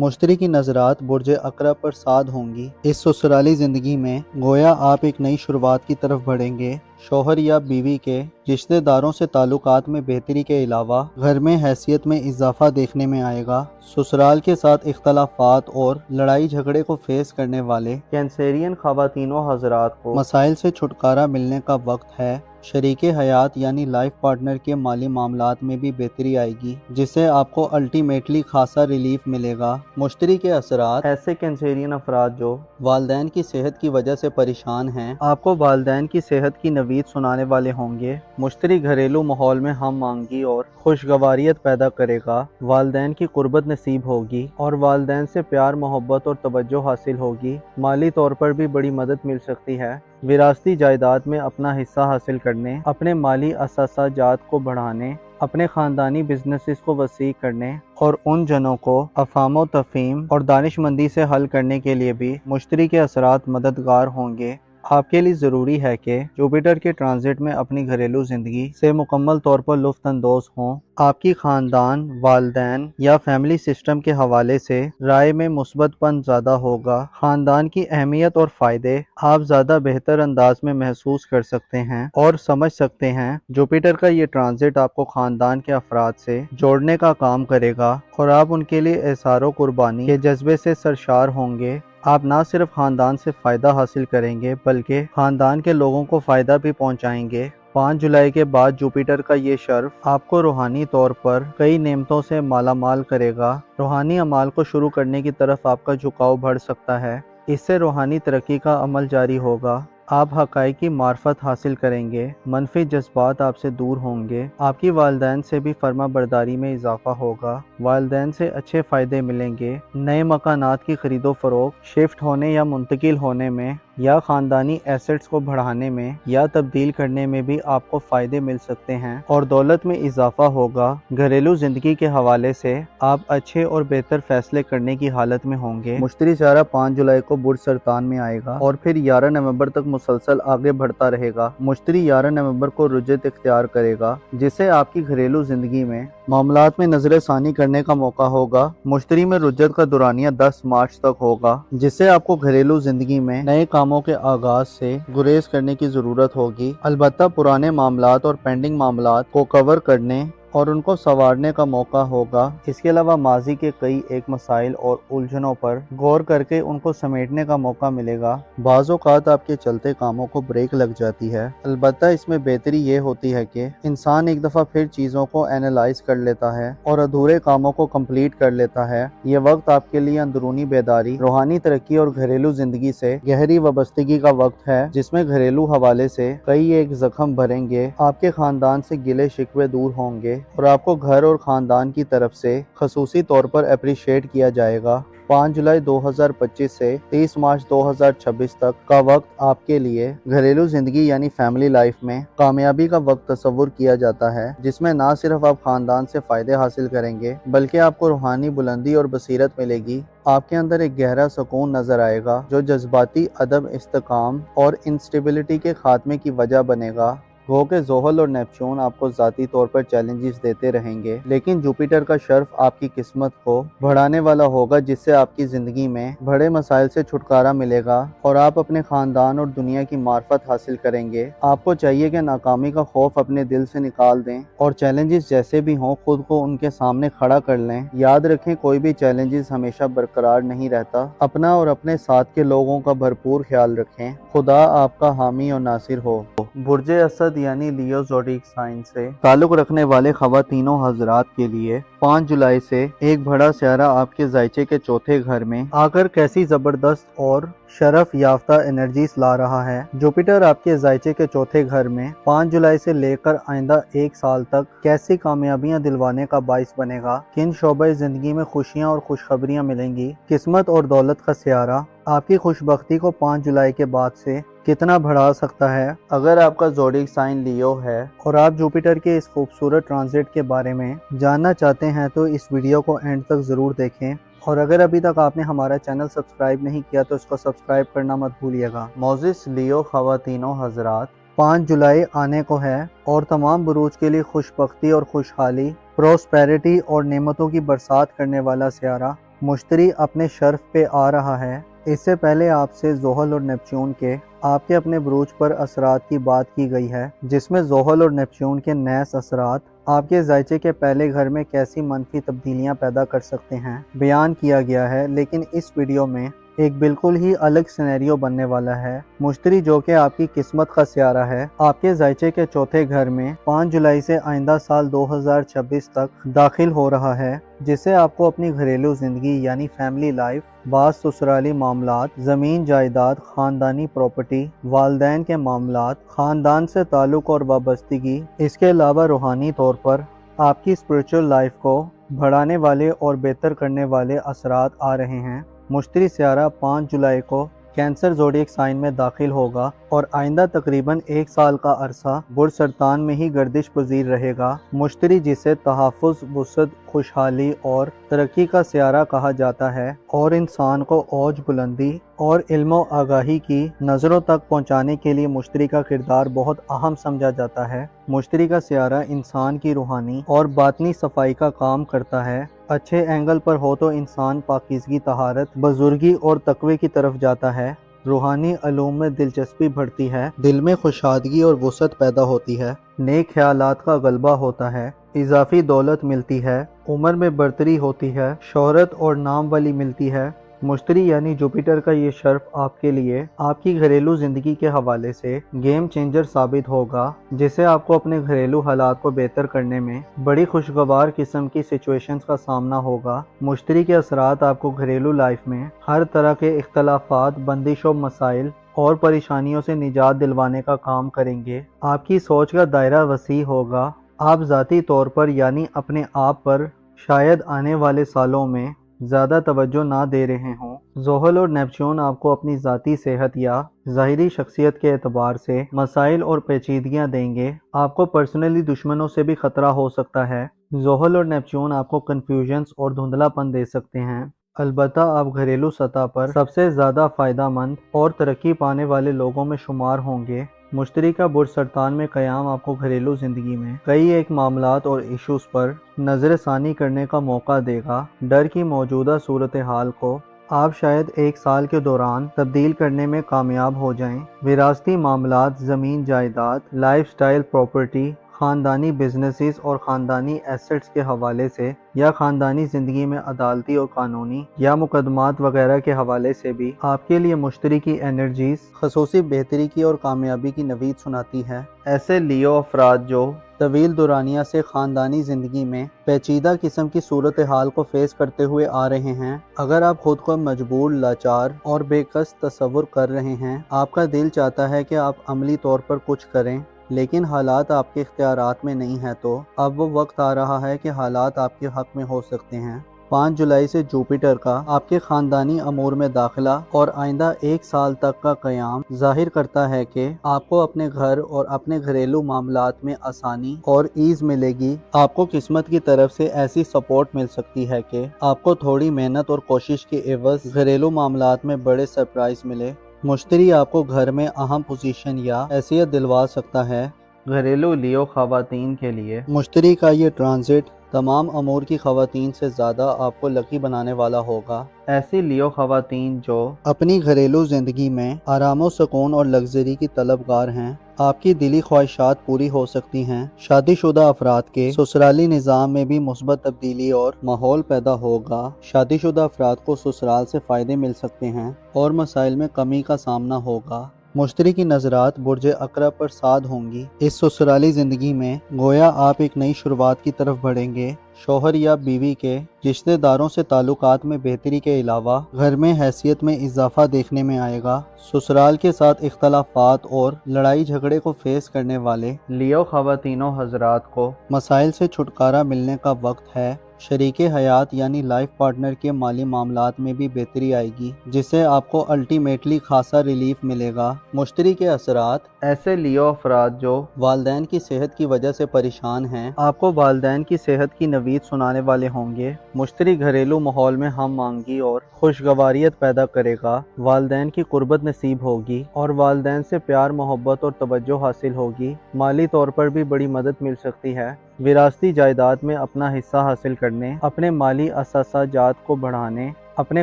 مشتری کی نظرات برج عقرب پر ساد ہوں گی۔ اس سسرالی زندگی میں گویا آپ ایک نئی شروعات کی طرف بڑھیں گے۔ شوہر یا بیوی کے رشتہ داروں سے تعلقات میں بہتری کے علاوہ گھر میں حیثیت میں اضافہ دیکھنے میں آئے گا۔ سسرال کے ساتھ اختلافات اور لڑائی جھگڑے کو فیس کرنے والے کینسرین خواتین و حضرات کو مسائل سے چھٹکارا ملنے کا وقت ہے۔ شریک حیات یعنی لائف پارٹنر کے مالی معاملات میں بھی بہتری آئے گی، جس سے آپ کو الٹیمیٹلی خاصا ریلیف ملے گا۔ مشتری کے اثرات: ایسے کینسرین افراد جو والدین کی صحت کی وجہ سے پریشان ہیں، آپ کو والدین کی صحت کی نوید سنانے والے ہوں گے۔ مشتری گھریلو ماحول میں ہم آہنگی اور خوشگواریت پیدا کرے گا، والدین کی قربت نصیب ہوگی اور والدین سے پیار، محبت اور توجہ حاصل ہوگی۔ مالی طور پر بھی بڑی مدد مل سکتی ہے۔ وراثتی جائیداد میں اپنا حصہ حاصل کرنے، اپنے مالی اثاثہ جات کو بڑھانے، اپنے خاندانی بزنسز کو وسیع کرنے اور ان جنوں کو افہام و تفہیم اور دانش مندی سے حل کرنے کے لیے بھی مشتری کے اثرات مددگار ہوں گے۔ آپ کے لیے ضروری ہے کہ جوپیٹر کے ٹرانزٹ میں اپنی گھریلو زندگی سے مکمل طور پر لطف اندوز ہوں۔ آپ کی خاندان، والدین یا فیملی سسٹم کے حوالے سے رائے میں مثبت پن زیادہ ہوگا۔ خاندان کی اہمیت اور فائدے آپ زیادہ بہتر انداز میں محسوس کر سکتے ہیں اور سمجھ سکتے ہیں۔ جوپیٹر کا یہ ٹرانزٹ آپ کو خاندان کے افراد سے جوڑنے کا کام کرے گا اور آپ ان کے لیے احسار و قربانی کے جذبے سے سرشار ہوں گے۔ آپ نہ صرف خاندان سے فائدہ حاصل کریں گے بلکہ خاندان کے لوگوں کو فائدہ بھی پہنچائیں گے۔ 5 جولائی کے بعد جوپیٹر کا یہ شرف آپ کو روحانی طور پر کئی نعمتوں سے مالا مال کرے گا۔ روحانی اعمال کو شروع کرنے کی طرف آپ کا جھکاؤ بڑھ سکتا ہے۔ اس سے روحانی ترقی کا عمل جاری ہوگا۔ آپ حقائق کی معرفت حاصل کریں گے، منفی جذبات آپ سے دور ہوں گے۔ آپ کی والدین سے بھی فرما برداری میں اضافہ ہوگا، والدین سے اچھے فائدے ملیں گے۔ نئے مکانات کی خرید و فروخت، شفٹ ہونے یا منتقل ہونے میں یا خاندانی ایسٹس کو بڑھانے میں یا تبدیل کرنے میں بھی آپ کو فائدے مل سکتے ہیں اور دولت میں اضافہ ہوگا۔ گھریلو زندگی کے حوالے سے آپ اچھے اور بہتر فیصلے کرنے کی حالت میں ہوں گے۔ مشتری سیارہ 5 جولائی کو برج سرطان میں آئے گا اور پھر 11 نومبر تک مسلسل آگے بڑھتا رہے گا۔ مشتری 11 نومبر کو رجت اختیار کرے گا، جس سے آپ کی گھریلو زندگی میں معاملات میں نظر ثانی کرنے کا موقع ہوگا۔ مشتری میں رجت کا دورانیہ 10 مارچ تک ہوگا، جس سے آپ کو گھریلو زندگی میں نئے کاموں کے آغاز سے گریز کرنے کی ضرورت ہوگی۔ البتہ پرانے معاملات اور پینڈنگ معاملات کو کور کرنے اور ان کو سنوارنے کا موقع ہوگا۔ اس کے علاوہ ماضی کے کئی ایک مسائل اور الجھنوں پر غور کر کے ان کو سمیٹنے کا موقع ملے گا۔ بعض اوقات آپ کے چلتے کاموں کو بریک لگ جاتی ہے، البتہ اس میں بہتری یہ ہوتی ہے کہ انسان ایک دفعہ پھر چیزوں کو اینالائز کر لیتا ہے اور ادھورے کاموں کو کمپلیٹ کر لیتا ہے۔ یہ وقت آپ کے لیے اندرونی بیداری، روحانی ترقی اور گھریلو زندگی سے گہری وابستگی کا وقت ہے، جس میں گھریلو حوالے سے کئی ایک زخم بھریں گے۔ آپ کے خاندان سے گلے شکوے دور ہوں گے اور آپ کو گھر اور خاندان کی طرف سے خصوصی طور پر اپریشیٹ کیا جائے گا۔ 5 جولائی 2025 سے 30 مارچ 2026 تک کا وقت آپ کے لیے گھریلو زندگی یعنی فیملی لائف میں کامیابی کا وقت تصور کیا جاتا ہے، جس میں نہ صرف آپ خاندان سے فائدے حاصل کریں گے بلکہ آپ کو روحانی بلندی اور بصیرت ملے گی۔ آپ کے اندر ایک گہرا سکون نظر آئے گا جو جذباتی عدم استحکام اور انسٹیبلٹی کے خاتمے کی وجہ بنے گا۔ گو کہ زحل اور نیپچون آپ کو ذاتی طور پر چیلنجز دیتے رہیں گے، لیکن جوپیٹر کا شرف آپ کی قسمت کو بڑھانے والا ہوگا، جس سے آپ کی زندگی میں بڑے مسائل سے چھٹکارا ملے گا اور آپ اپنے خاندان اور دنیا کی معرفت حاصل کریں گے۔ آپ کو چاہیے کہ ناکامی کا خوف اپنے دل سے نکال دیں اور چیلنجز جیسے بھی ہوں خود کو ان کے سامنے کھڑا کر لیں۔ یاد رکھیں کوئی بھی چیلنجز ہمیشہ برقرار نہیں رہتا۔ اپنا اور اپنے ساتھ کے لوگوں کا بھرپور خیال رکھیں۔ خدا آپ کا حامی اور ناصر ہو۔ برج اسد یعنی لیو زوڈیک سائن سے تعلق رکھنے والے خواتینوں حضرات کے لیے 5 جولائی سے ایک بڑا سیارہ آپ کے ذائچے کے چوتھے گھر میں آ کر کیسی زبردست اور شرف یافتہ انرجیز لا رہا ہے۔ جوپیٹر آپ کے ذائچے کے چوتھے گھر میں 5 جولائی سے لے کر آئندہ 1 سال تک کیسی کامیابیاں دلوانے کا باعث بنے گا، کن شعبۂ زندگی میں خوشیاں اور خوشخبریاں ملیں گی۔ قسمت اور دولت کا سیارہ آپ کی خوشبختی کو 5 جولائی کے بعد سے کتنا بڑھا سکتا ہے۔ اگر آپ کا زوڈیک سائن لیو ہے اور آپ جوپیٹر کے اس خوبصورت ٹرانزٹ کے بارے میں جاننا چاہتے ہیں تو اس ویڈیو کو اینڈ تک ضرور دیکھیں، اور اگر ابھی تک آپ نے ہمارا چینل سبسکرائب نہیں کیا تو اس کو سبسکرائب کرنا مت بھولیے گا۔ معزز لیو خواتینوں حضرات، 5 جولائی آنے کو ہے اور تمام بروج کے لیے خوشبختی اور خوشحالی، پروسپیرٹی اور نعمتوں کی برسات کرنے والا سیارہ مشتری اپنے شرف پہ آ رہا ہے۔ اس سے پہلے آپ سے زحل اور نیپچون کے آپ کے اپنے بروج پر اثرات کی بات کی گئی ہے، جس میں زحل اور نیپچون کے نیس اثرات آپ کے ذائچے کے پہلے گھر میں کیسی منفی تبدیلیاں پیدا کر سکتے ہیں بیان کیا گیا ہے، لیکن اس ویڈیو میں ایک بالکل ہی الگ سینیریو بننے والا ہے۔ مشتری جو کہ آپ کی قسمت کا سیارہ ہے، آپ کے ذائچے کے چوتھے گھر میں 5 جولائی سے آئندہ سال 2026 تک داخل ہو رہا ہے، جس سے آپ کو اپنی گھریلو زندگی یعنی فیملی لائف، بعض سسرالی معاملات، زمین جائیداد، خاندانی پراپرٹی، والدین کے معاملات، خاندان سے تعلق اور وابستگی، اس کے علاوہ روحانی طور پر آپ کی اسپرچل لائف کو بڑھانے والے اور بہتر کرنے والے اثرات آ رہے ہیں۔ مشتری سیارہ 5 جولائی کو کینسر زوڈیک سائن میں داخل ہوگا اور آئندہ تقریباً 1 سال کا عرصہ برج سرطان میں ہی گردش پذیر رہے گا۔ مشتری جسے تحفظ، وسعت، خوشحالی اور ترقی کا سیارہ کہا جاتا ہے اور انسان کو اوج، بلندی اور علم و آگاہی کی نظروں تک پہنچانے کے لیے مشتری کا کردار بہت اہم سمجھا جاتا ہے۔ مشتری کا سیارہ انسان کی روحانی اور باطنی صفائی کا کام کرتا ہے۔ اچھے اینگل پر ہو تو انسان پاکیزگی، طہارت، بزرگی اور تقوی کی طرف جاتا ہے۔ روحانی علوم میں دلچسپی بڑھتی ہے، دل میں خوشادگی اور وسعت پیدا ہوتی ہے، نیک خیالات کا غلبہ ہوتا ہے، اضافی دولت ملتی ہے، عمر میں برتری ہوتی ہے، شہرت اور نام والی ملتی ہے۔ مشتری یعنی جوپیٹر کا یہ شرف آپ کے لیے آپ کی گھریلو زندگی کے حوالے سے گیم چینجر ثابت ہوگا، جس سے آپ کو اپنے گھریلو حالات کو بہتر کرنے میں بڑی خوشگوار قسم کی سچویشنز کا سامنا ہوگا۔ مشتری کے اثرات آپ کو گھریلو لائف میں ہر طرح کے اختلافات، بندشوں، مسائل اور پریشانیوں سے نجات دلوانے کا کام کریں گے۔ آپ کی سوچ کا دائرہ وسیع ہوگا۔ آپ ذاتی طور پر یعنی اپنے آپ پر شاید آنے والے سالوں میں زیادہ توجہ نہ دے رہے ہوں۔ زحل اور نیپچون آپ کو اپنی ذاتی صحت یا ظاہری شخصیت کے اعتبار سے مسائل اور پیچیدگیاں دیں گے۔ آپ کو پرسنلی دشمنوں سے بھی خطرہ ہو سکتا ہے۔ زحل اور نیپچون آپ کو کنفیوژنز اور دھندلا پن دے سکتے ہیں۔ البتہ آپ گھریلو سطح پر سب سے زیادہ فائدہ مند اور ترقی پانے والے لوگوں میں شمار ہوں گے۔ مشتری کا برج سرطان میں قیام آپ کو گھریلو زندگی میں کئی ایک معاملات اور ایشوز پر نظر ثانی کرنے کا موقع دے گا۔ ڈر کی موجودہ صورتحال کو آپ شاید 1 سال کے دوران تبدیل کرنے میں کامیاب ہو جائیں۔ وراثتی معاملات، زمین جائیداد، لائف سٹائل، پراپرٹی، خاندانی بزنسز اور خاندانی ایسٹس کے حوالے سے یا خاندانی زندگی میں عدالتی اور قانونی یا مقدمات وغیرہ کے حوالے سے بھی آپ کے لیے مشتری کی انرجیز خصوصی بہتری کی اور کامیابی کی نوید سناتی ہے۔ ایسے لیو افراد جو طویل دورانیہ سے خاندانی زندگی میں پیچیدہ قسم کی صورتحال کو فیس کرتے ہوئے آ رہے ہیں، اگر آپ خود کو مجبور، لاچار اور بے کس تصور کر رہے ہیں، آپ کا دل چاہتا ہے کہ آپ عملی طور پر کچھ کریں لیکن حالات آپ کے اختیارات میں نہیں ہیں، تو اب وہ وقت آ رہا ہے کہ حالات آپ کے حق میں ہو سکتے ہیں۔ 5 جولائی سے جوپیٹر کا آپ کے خاندانی امور میں داخلہ اور آئندہ 1 سال تک کا قیام ظاہر کرتا ہے کہ آپ کو اپنے گھر اور اپنے گھریلو معاملات میں آسانی اور ایز ملے گی۔ آپ کو قسمت کی طرف سے ایسی سپورٹ مل سکتی ہے کہ آپ کو تھوڑی محنت اور کوشش کے عوض گھریلو معاملات میں بڑے سرپرائز ملے۔ مشتری آپ کو گھر میں اہم پوزیشن یا حیثیت دلوا سکتا ہے۔ گھریلو لیو خواتین کے لیے مشتری کا یہ ٹرانزٹ تمام امور کی خواتین سے زیادہ آپ کو لکی بنانے والا ہوگا۔ ایسی لیو خواتین جو اپنی گھریلو زندگی میں آرام و سکون اور لگژری کی طلبگار ہیں، آپ کی دلی خواہشات پوری ہو سکتی ہیں۔ شادی شدہ افراد کے سسرالی نظام میں بھی مثبت تبدیلی اور ماحول پیدا ہوگا۔ شادی شدہ افراد کو سسرال سے فائدے مل سکتے ہیں اور مسائل میں کمی کا سامنا ہوگا۔ مشتری کی نظرات برج عقرب پر ساد ہوں گی۔ اس سسرالی زندگی میں گویا آپ ایک نئی شروعات کی طرف بڑھیں گے۔ شوہر یا بیوی کے رشتہ داروں سے تعلقات میں بہتری کے علاوہ گھر میں حیثیت میں اضافہ دیکھنے میں آئے گا۔ سسرال کے ساتھ اختلافات اور لڑائی جھگڑے کو فیس کرنے والے لیو خواتینوں حضرات کو مسائل سے چھٹکارا ملنے کا وقت ہے۔ شریک حیات یعنی لائف پارٹنر کے مالی معاملات میں بھی بہتری آئے گی، جس سے آپ کو الٹیمیٹلی خاصا ریلیف ملے گا۔ مشتری کے اثرات ایسے لیو افراد جو والدین کی صحت کی وجہ سے پریشان ہیں، آپ کو والدین کی صحت کی نوید سنانے والے ہوں گے۔ مشتری گھریلو ماحول میں ہم آہنگی اور خوشگواریت پیدا کرے گا۔ والدین کی قربت نصیب ہوگی اور والدین سے پیار، محبت اور توجہ حاصل ہوگی۔ مالی طور پر بھی بڑی مدد مل سکتی ہے۔ وراثتی جائیداد میں اپنا حصہ حاصل کرنے، اپنے مالی اثاثہ جات کو بڑھانے، اپنے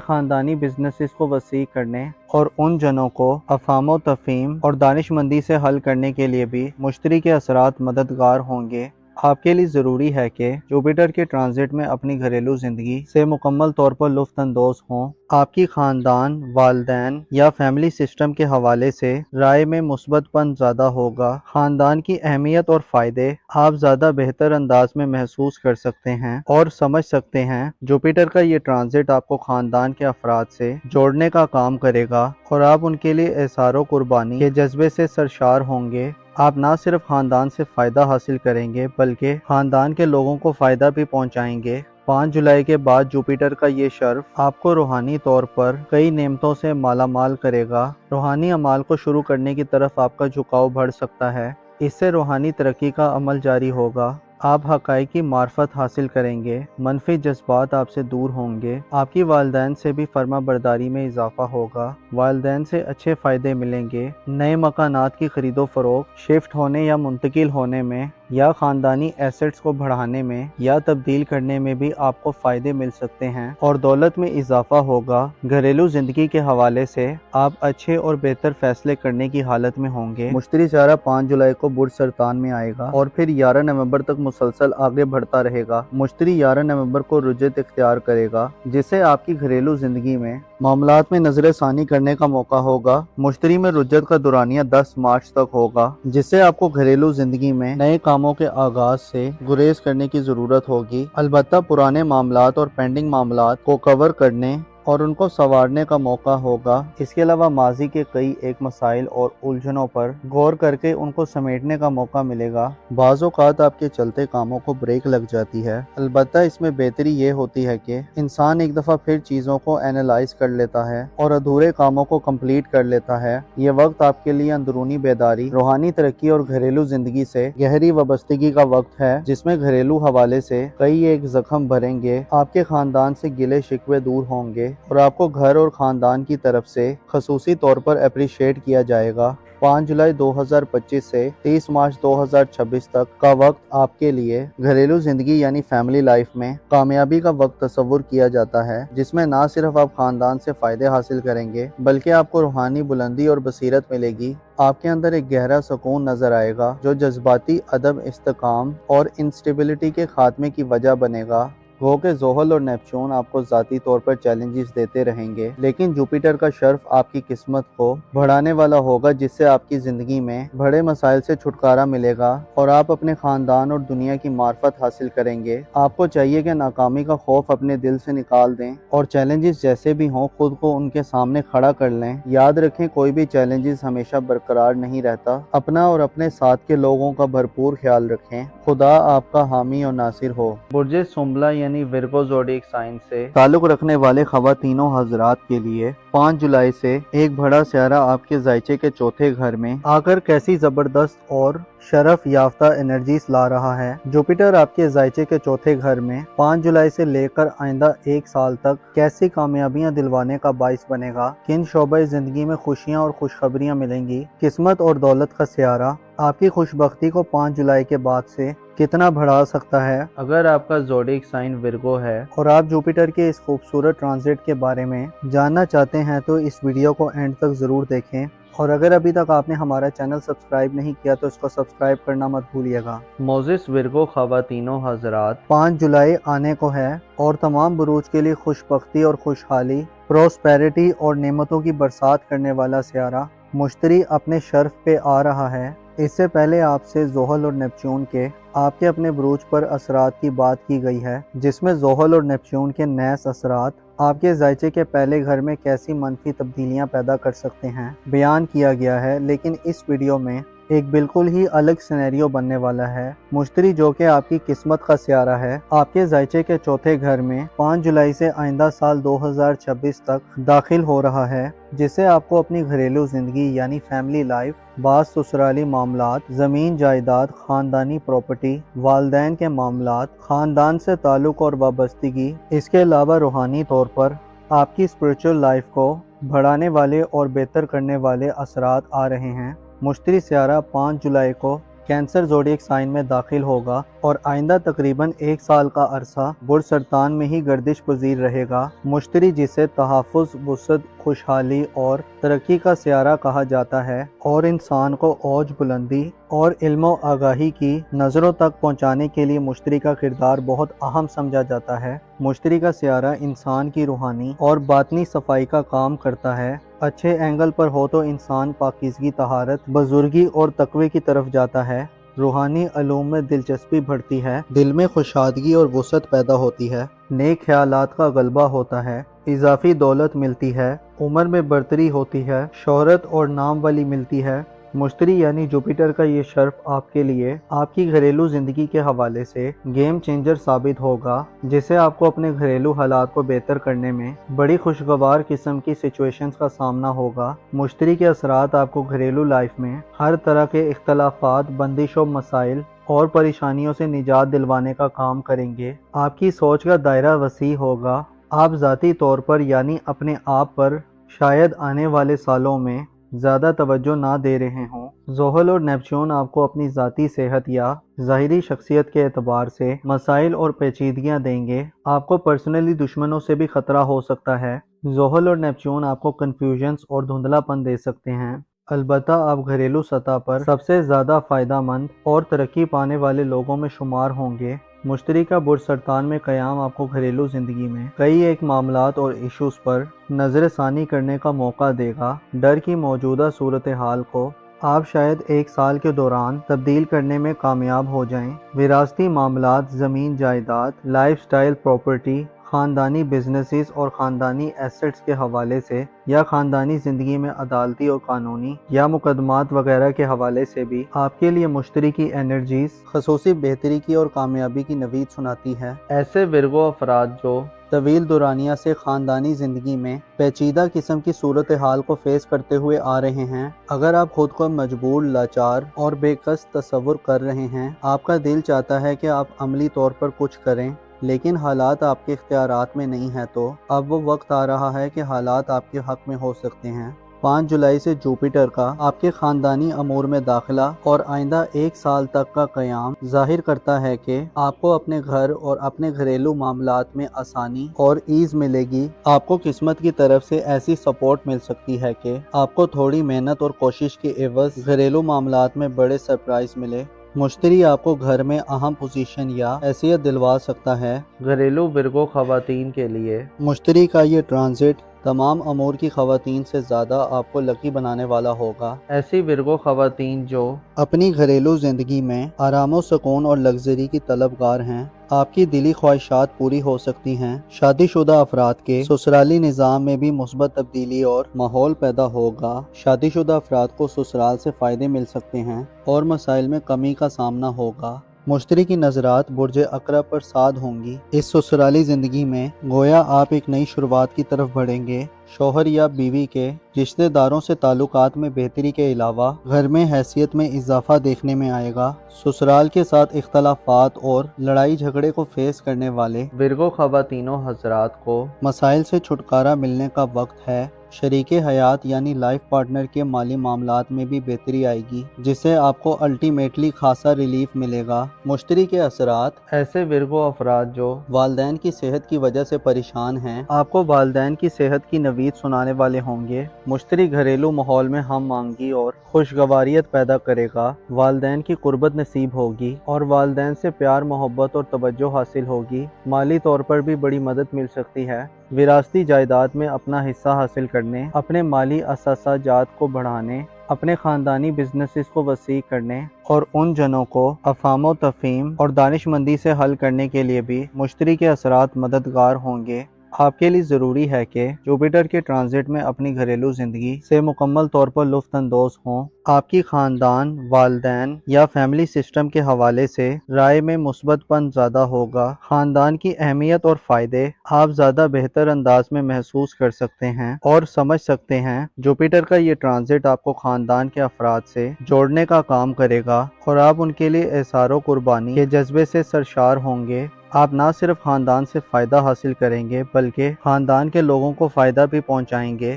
خاندانی بزنسز کو وسیع کرنے اور ان جنوں کو افہام و تفہیم اور دانش مندی سے حل کرنے کے لیے بھی مشتری کے اثرات مددگار ہوں گے۔ آپ کے لیے ضروری ہے کہ جوپیٹر کے ٹرانزٹ میں اپنی گھریلو زندگی سے مکمل طور پر لطف اندوز ہوں۔ آپ کی خاندان، والدین یا فیملی سسٹم کے حوالے سے رائے میں مثبت پن زیادہ ہوگا۔ خاندان کی اہمیت اور فائدے آپ زیادہ بہتر انداز میں محسوس کر سکتے ہیں اور سمجھ سکتے ہیں۔ جوپیٹر کا یہ ٹرانزٹ آپ کو خاندان کے افراد سے جوڑنے کا کام کرے گا اور آپ ان کے لیے احسار و قربانی کے جذبے سے سرشار ہوں گے۔ آپ نہ صرف خاندان سے فائدہ حاصل کریں گے بلکہ خاندان کے لوگوں کو فائدہ بھی پہنچائیں گے۔ 5 جولائی کے بعد جوپیٹر کا یہ شرف آپ کو روحانی طور پر کئی نعمتوں سے مالا مال کرے گا۔ روحانی اعمال کو شروع کرنے کی طرف آپ کا جھکاؤ بڑھ سکتا ہے۔ اس سے روحانی ترقی کا عمل جاری ہوگا۔ آپ حقائق کی معرفت حاصل کریں گے، منفی جذبات آپ سے دور ہوں گے۔ آپ کی والدین سے بھی فرما برداری میں اضافہ ہوگا۔ والدین سے اچھے فائدے ملیں گے۔ نئے مکانات کی خرید و فروخت، شفٹ ہونے یا منتقل ہونے میں یا خاندانی ایسٹس کو بڑھانے میں یا تبدیل کرنے میں بھی آپ کو فائدے مل سکتے ہیں اور دولت میں اضافہ ہوگا۔ گھریلو زندگی کے حوالے سے آپ اچھے اور بہتر فیصلے کرنے کی حالت میں ہوں گے۔ مشتری سیارہ 5 جولائی کو برج سرطان میں آئے گا اور پھر 11 نومبر تک مسلسل آگے بڑھتا رہے گا۔ مشتری 11 نومبر کو رجت اختیار کرے گا، جس سے آپ کی گھریلو زندگی میں معاملات میں نظر ثانی کرنے کا موقع ہوگا۔ مشتری میں رجت کا دورانیہ 10 مارچ تک ہوگا، جس سے آپ کو گھریلو زندگی میں نئے کاموں کے آغاز سے گریز کرنے کی ضرورت ہوگی۔ البتہ پرانے معاملات اور پینڈنگ معاملات کو کور کرنے اور ان کو سنوارنے کا موقع ہوگا۔ اس کے علاوہ ماضی کے کئی ایک مسائل اور الجھنوں پر غور کر کے ان کو سمیٹنے کا موقع ملے گا۔ بعض اوقات آپ کے چلتے کاموں کو بریک لگ جاتی ہے، البتہ اس میں بہتری یہ ہوتی ہے کہ انسان ایک دفعہ پھر چیزوں کو اینالائز کر لیتا ہے اور ادھورے کاموں کو کمپلیٹ کر لیتا ہے۔ یہ وقت آپ کے لیے اندرونی بیداری، روحانی ترقی اور گھریلو زندگی سے گہری وابستگی کا وقت ہے، جس میں گھریلو حوالے سے کئی ایک زخم بھریں گے۔ آپ کے خاندان سے گلے شکوے دور ہوں گے اور آپ کو گھر اور خاندان کی طرف سے خصوصی طور پر اپریشیٹ کیا جائے گا۔ 5 جولائی 2025 سے 30 مارچ 2026 تک کا وقت آپ کے لیے گھریلو زندگی یعنی فیملی لائف میں کامیابی کا وقت تصور کیا جاتا ہے، جس میں نہ صرف آپ خاندان سے فائدے حاصل کریں گے بلکہ آپ کو روحانی بلندی اور بصیرت ملے گی۔ آپ کے اندر ایک گہرا سکون نظر آئے گا جو جذباتی عدم استحکام اور انسٹیبلٹی کے خاتمے کی وجہ بنے گا۔ گو کہ زحل اور نیپچون آپ کو ذاتی طور پر چیلنجز دیتے رہیں گے، لیکن جوپیٹر کا شرف آپ کی قسمت کو بڑھانے والا ہوگا، جس سے آپ کی زندگی میں بڑے مسائل سے چھٹکارا ملے گا اور آپ اپنے خاندان اور دنیا کی معرفت حاصل کریں گے۔ آپ کو چاہیے کہ ناکامی کا خوف اپنے دل سے نکال دیں اور چیلنجز جیسے بھی ہوں خود کو ان کے سامنے کھڑا کر لیں۔ یاد رکھیں کوئی بھی چیلنجز ہمیشہ برقرار نہیں رہتا۔ اپنا اور اپنے ساتھ کے لوگوں کا بھرپور خیال رکھیں۔ خدا آپ کا حامی اور ناصر ہو۔ برج سنبلہ یعنی ورگو زوڈیک سائن سے تعلق رکھنے والے خواتینوں حضرات کے لیے 5 جولائی سے ایک بڑا سیارہ آپ کے ذائچے کے چوتھے گھر میں آ کر کیسی زبردست اور شرف یافتہ انرجیز لا رہا ہے۔ جوپیٹر آپ کے ذائچے کے چوتھے گھر میں 5 جولائی سے لے کر آئندہ 1 سال تک کیسی کامیابیاں دلوانے کا باعث بنے گا، کن شعبۂ زندگی میں خوشیاں اور خوشخبریاں ملیں گی۔ قسمت اور دولت کا سیارہ آپ کی خوش بختی کو 5 جولائی کے بعد سے کتنا بڑھا سکتا ہے۔ اگر آپ کا زوڈیک سائن ورگو ہے اور آپ جوپیٹر کے اس خوبصورت ٹرانزٹ کے بارے میں جاننا چاہتے ہیں تو اس ویڈیو کو اینڈ تک ضرور دیکھیں، اور اگر ابھی تک آپ نے ہمارا چینل سبسکرائب نہیں کیا تو اس کو سبسکرائب کرنا مت بھولیے گا۔ موزس ورگو خواتینوں حضرات، 5 جولائی آنے کو ہے اور تمام بروج کے لیے خوش بختی اور خوشحالی، پروسپیرٹی اور نعمتوں کی برسات کرنے والا سیارہ مشتری اپنے شرف پہ آ رہا ہے۔ اس سے پہلے آپ سے زحل اور نیپچون کے آپ کے اپنے بروج پر اثرات کی بات کی گئی ہے، جس میں زحل اور نیپچون کے نیس اثرات آپ کے ذائچے کے پہلے گھر میں کیسی منفی تبدیلیاں پیدا کر سکتے ہیں بیان کیا گیا ہے، لیکن اس ویڈیو میں ایک بالکل ہی الگ سینیریو بننے والا ہے۔ مشتری جو کہ آپ کی قسمت کا سیارہ ہے، آپ کے ذائچے کے چوتھے گھر میں 5 جولائی سے آئندہ سال 2026 تک داخل ہو رہا ہے، جس سے آپ کو اپنی گھریلو زندگی یعنی فیملی لائف، بعض سسرالی معاملات، زمین جائیداد، خاندانی پراپرٹی، والدین کے معاملات، خاندان سے تعلق اور وابستگی، اس کے علاوہ روحانی طور پر آپ کی اسپرچل لائف کو بڑھانے والے اور بہتر کرنے والے اثرات آ رہے ہیں۔ مشتری سیارہ 5 جولائی کو کینسر زوڈیک سائن میں داخل ہوگا اور آئندہ تقریباً 1 سال کا عرصہ برج سرطان میں ہی گردش پذیر رہے گا۔ مشتری جسے تحفظ، وسعت، خوشحالی اور ترقی کا سیارہ کہا جاتا ہے اور انسان کو اوج بلندی اور علم و آگاہی کی نظروں تک پہنچانے کے لیے مشتری کا کردار بہت اہم سمجھا جاتا ہے۔ مشتری کا سیارہ انسان کی روحانی اور باطنی صفائی کا کام کرتا ہے۔ اچھے اینگل پر ہو تو انسان پاکیزگی، طہارت، بزرگی اور تقوی کی طرف جاتا ہے۔ روحانی علوم میں دلچسپی بڑھتی ہے، دل میں خوشادگی اور وسعت پیدا ہوتی ہے، نیک خیالات کا غلبہ ہوتا ہے، اضافی دولت ملتی ہے، عمر میں برتری ہوتی ہے، شہرت اور نام والی ملتی ہے۔ مشتری یعنی جوپیٹر کا یہ شرف آپ کے لیے آپ کی گھریلو زندگی کے حوالے سے گیم چینجر ثابت ہوگا، جسے آپ کو اپنے گھریلو حالات کو بہتر کرنے میں بڑی خوشگوار قسم کی سچویشنز کا سامنا ہوگا۔ مشتری کے اثرات آپ کو گھریلو لائف میں ہر طرح کے اختلافات، بندش و مسائل اور پریشانیوں سے نجات دلوانے کا کام کریں گے۔ آپ کی سوچ کا دائرہ وسیع ہوگا۔ آپ ذاتی طور پر یعنی اپنے آپ پر شاید آنے والے سالوں میں زیادہ توجہ نہ دے رہے ہوں۔ زحل اور نیپچون آپ کو اپنی ذاتی صحت یا ظاہری شخصیت کے اعتبار سے مسائل اور پیچیدگیاں دیں گے۔ آپ کو پرسنلی دشمنوں سے بھی خطرہ ہو سکتا ہے۔ زحل اور نیپچون آپ کو کنفیوژنز اور دھندلا پن دے سکتے ہیں۔ البتہ آپ گھریلو سطح پر سب سے زیادہ فائدہ مند اور ترقی پانے والے لوگوں میں شمار ہوں گے۔ مشتری کا برج سرطان میں قیام آپ کو گھریلو زندگی میں کئی ایک معاملات اور ایشوز پر نظر ثانی کرنے کا موقع دے گا۔ ڈر کی موجودہ صورتحال کو آپ شاید 1 سال کے دوران تبدیل کرنے میں کامیاب ہو جائیں۔ وراثتی معاملات، زمین جائیداد، لائف سٹائل، پراپرٹی، خاندانی بزنسز اور خاندانی ایسٹس کے حوالے سے یا خاندانی زندگی میں عدالتی اور قانونی یا مقدمات وغیرہ کے حوالے سے بھی آپ کے لیے مشتری کی انرجیز خصوصی بہتری کی اور کامیابی کی نوید سناتی ہے۔ ایسے ورگو افراد جو طویل دورانیہ سے خاندانی زندگی میں پیچیدہ قسم کی صورتحال کو فیس کرتے ہوئے آ رہے ہیں، اگر آپ خود کو مجبور، لاچار اور بے کس تصور کر رہے ہیں، آپ کا دل چاہتا ہے کہ آپ عملی طور پر کچھ کریں لیکن حالات آپ کے اختیارات میں نہیں ہیں، تو اب وہ وقت آ رہا ہے کہ حالات آپ کے حق میں ہو سکتے ہیں۔ 5 جولائی سے جوپیٹر کا آپ کے خاندانی امور میں داخلہ اور آئندہ 1 سال تک کا قیام ظاہر کرتا ہے کہ آپ کو اپنے گھر اور اپنے گھریلو معاملات میں آسانی اور ایز ملے گی۔ آپ کو قسمت کی طرف سے ایسی سپورٹ مل سکتی ہے کہ آپ کو تھوڑی محنت اور کوشش کے عوض گھریلو معاملات میں بڑے سرپرائز ملے۔ مشتری آپ کو گھر میں اہم پوزیشن یا حیثیت دلوا سکتا ہے۔ گھریلو ورگو خواتین کے لیے مشتری کا یہ ٹرانزٹ تمام امور کی خواتین سے زیادہ آپ کو لکی بنانے والا ہوگا۔ ایسی ورگو خواتین جو اپنی گھریلو زندگی میں آرام و سکون اور لگژری کی طلبگار ہیں، آپ کی دلی خواہشات پوری ہو سکتی ہیں۔ شادی شدہ افراد کے سسرالی نظام میں بھی مثبت تبدیلی اور ماحول پیدا ہوگا۔ شادی شدہ افراد کو سسرال سے فائدے مل سکتے ہیں اور مسائل میں کمی کا سامنا ہوگا۔ مشتری کی نظرات برج عقرب پر ساد ہوں گی۔ اس سسرالی زندگی میں گویا آپ ایک نئی شروعات کی طرف بڑھیں گے۔ شوہر یا بیوی کے رشتہ داروں سے تعلقات میں بہتری کے علاوہ گھر میں حیثیت میں اضافہ دیکھنے میں آئے گا۔ سسرال کے ساتھ اختلافات اور لڑائی جھگڑے کو فیس کرنے والے ورگو خواتینوں حضرات کو مسائل سے چھٹکارا ملنے کا وقت ہے۔ شریک حیات یعنی لائف پارٹنر کے مالی معاملات میں بھی بہتری آئے گی، جس سے آپ کو الٹیمیٹلی خاصا ریلیف ملے گا۔ مشتری کے اثرات ایسے ورگو افراد جو والدین کی صحت کی وجہ سے پریشان ہیں، آپ کو والدین کی صحت کی نوید سنانے والے ہوں گے۔ مشتری گھریلو ماحول میں ہم آہنگی اور خوشگواریت پیدا کرے گا۔ والدین کی قربت نصیب ہوگی اور والدین سے پیار، محبت اور توجہ حاصل ہوگی۔ مالی طور پر بھی بڑی مدد مل سکتی ہے۔ وراثتی جائیداد میں اپنا حصہ حاصل کرنے، اپنے مالی اثاثہ جات کو بڑھانے، اپنے خاندانی بزنسز کو وسیع کرنے اور ان جنوں کو افہام و تفہیم اور دانش مندی سے حل کرنے کے لیے بھی مشتری کے اثرات مددگار ہوں گے۔ آپ کے لیے ضروری ہے کہ جوپیٹر کے ٹرانزٹ میں اپنی گھریلو زندگی سے مکمل طور پر لطف اندوز ہوں۔ آپ کی خاندان، والدین یا فیملی سسٹم کے حوالے سے رائے میں مثبت پن زیادہ ہوگا۔ خاندان کی اہمیت اور فائدے آپ زیادہ بہتر انداز میں محسوس کر سکتے ہیں اور سمجھ سکتے ہیں۔ جوپیٹر کا یہ ٹرانزٹ آپ کو خاندان کے افراد سے جوڑنے کا کام کرے گا اور آپ ان کے لیے احسار و قربانی کے جذبے سے سرشار ہوں گے۔ آپ نہ صرف خاندان سے فائدہ حاصل کریں گے بلکہ خاندان کے لوگوں کو فائدہ بھی پہنچائیں گے۔